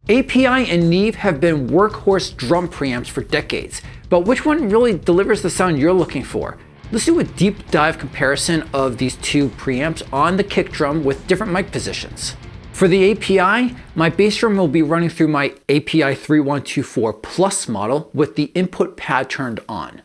API and Neve have been workhorse drum preamps for decades, but which one really delivers the sound you're looking for? Let's do a deep dive comparison of these two preamps on the kick drum with different mic positions. For the API, my bass drum will be running through my API 3124 Plus model with the input pad turned on.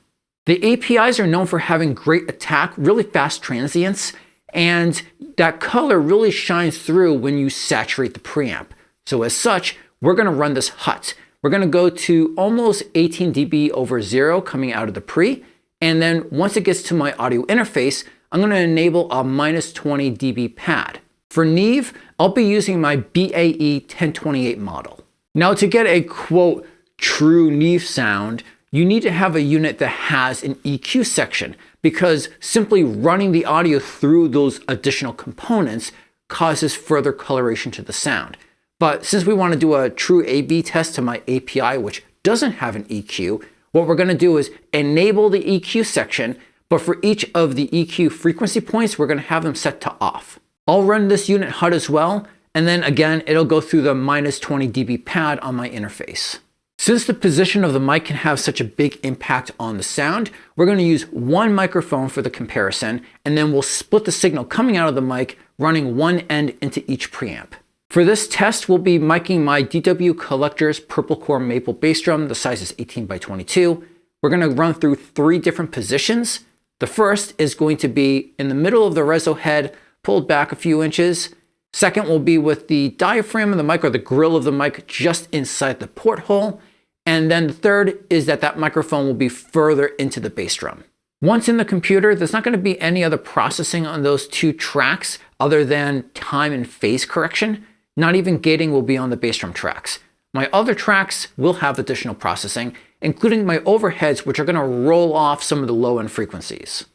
The APIs are known for having great attack, really fast transients, and that color really shines through when you saturate the preamp. So as such, we're going to run this hot. We're going to go to almost 18 dB over 0 coming out of the pre, and then once it gets to my audio interface, I'm going to enable a minus 20 dB pad. For Neve, I'll be using my BAE 1028 model. Now to get a quote true Neve sound, you need to have a unit that has an EQ section, because simply running the audio through those additional components causes further coloration to the sound. But since we want to do a true A/B test to my API, which doesn't have an EQ, what we're going to do is enable the EQ section, but for each of the EQ frequency points, we're going to have them set to off. I'll run this unit hot as well, and then again, it'll go through the minus 20 dB pad on my interface. Since the position of the mic can have such a big impact on the sound, we're going to use one microphone for the comparison, and then we'll split the signal coming out of the mic, running one end into each preamp. For this test, we'll be miking my DW Collector's Purple Core Maple bass drum. The size is 18 by 22. We're going to run through 3 different positions. The first is going to be in the middle of the reso head, pulled back a few inches. Second will be with the diaphragm of the mic, or the grill of the mic, just inside the porthole. And then the third is that microphone will be further into the bass drum. Once in the computer, there's not going to be any other processing on those 2 tracks other than time and phase correction. Not even gating will be on the bass drum tracks. My other tracks will have additional processing, including my overheads, which are going to roll off some of the low-end frequencies.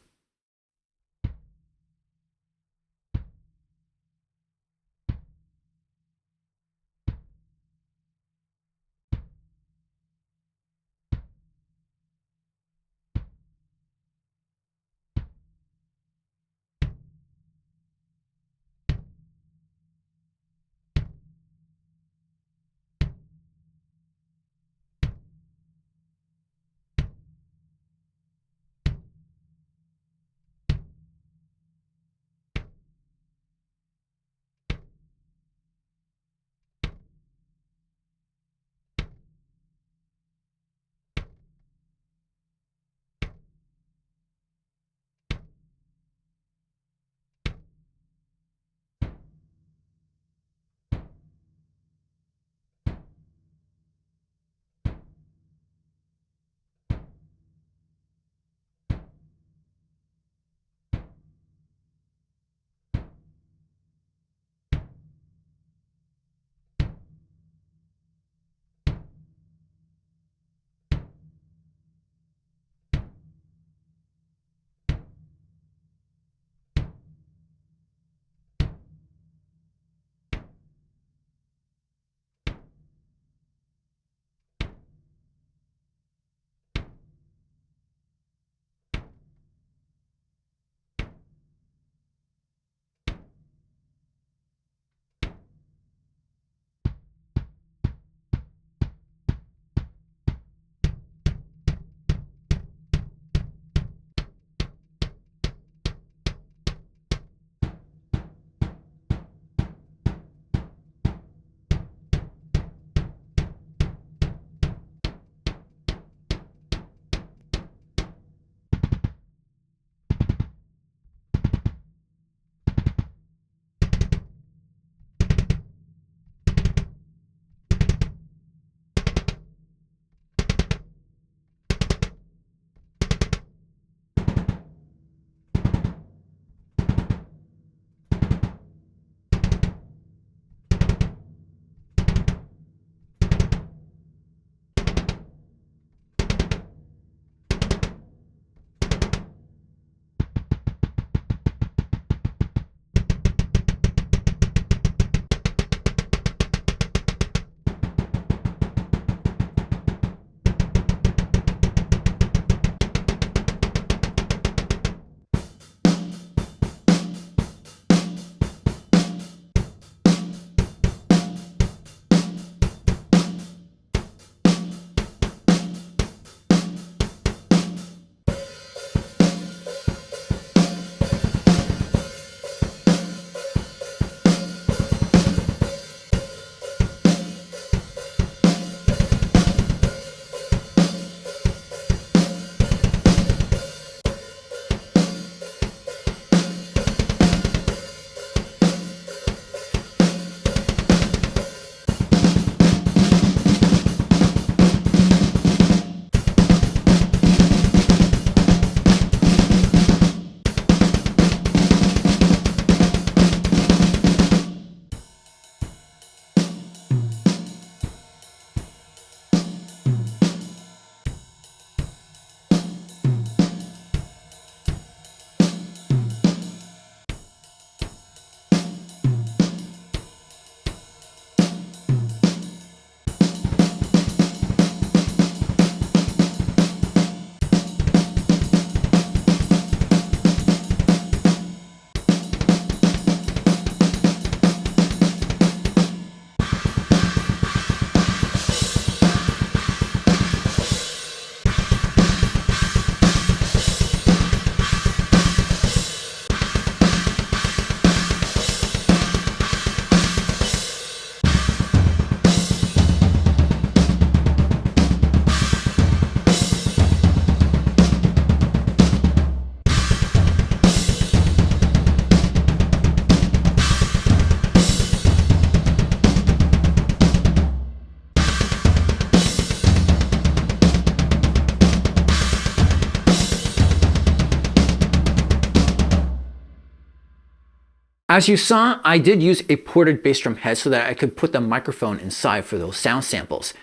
As you saw, I did use a ported bass drum head so that I could put the microphone inside for those sound samples.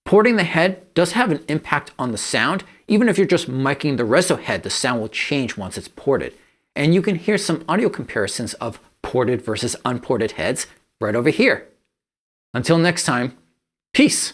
Porting the head does have an impact on the sound. Even if you're just miking the reso head, the sound will change once it's ported. And you can hear some audio comparisons of ported versus unported heads right over here. Until next time, peace.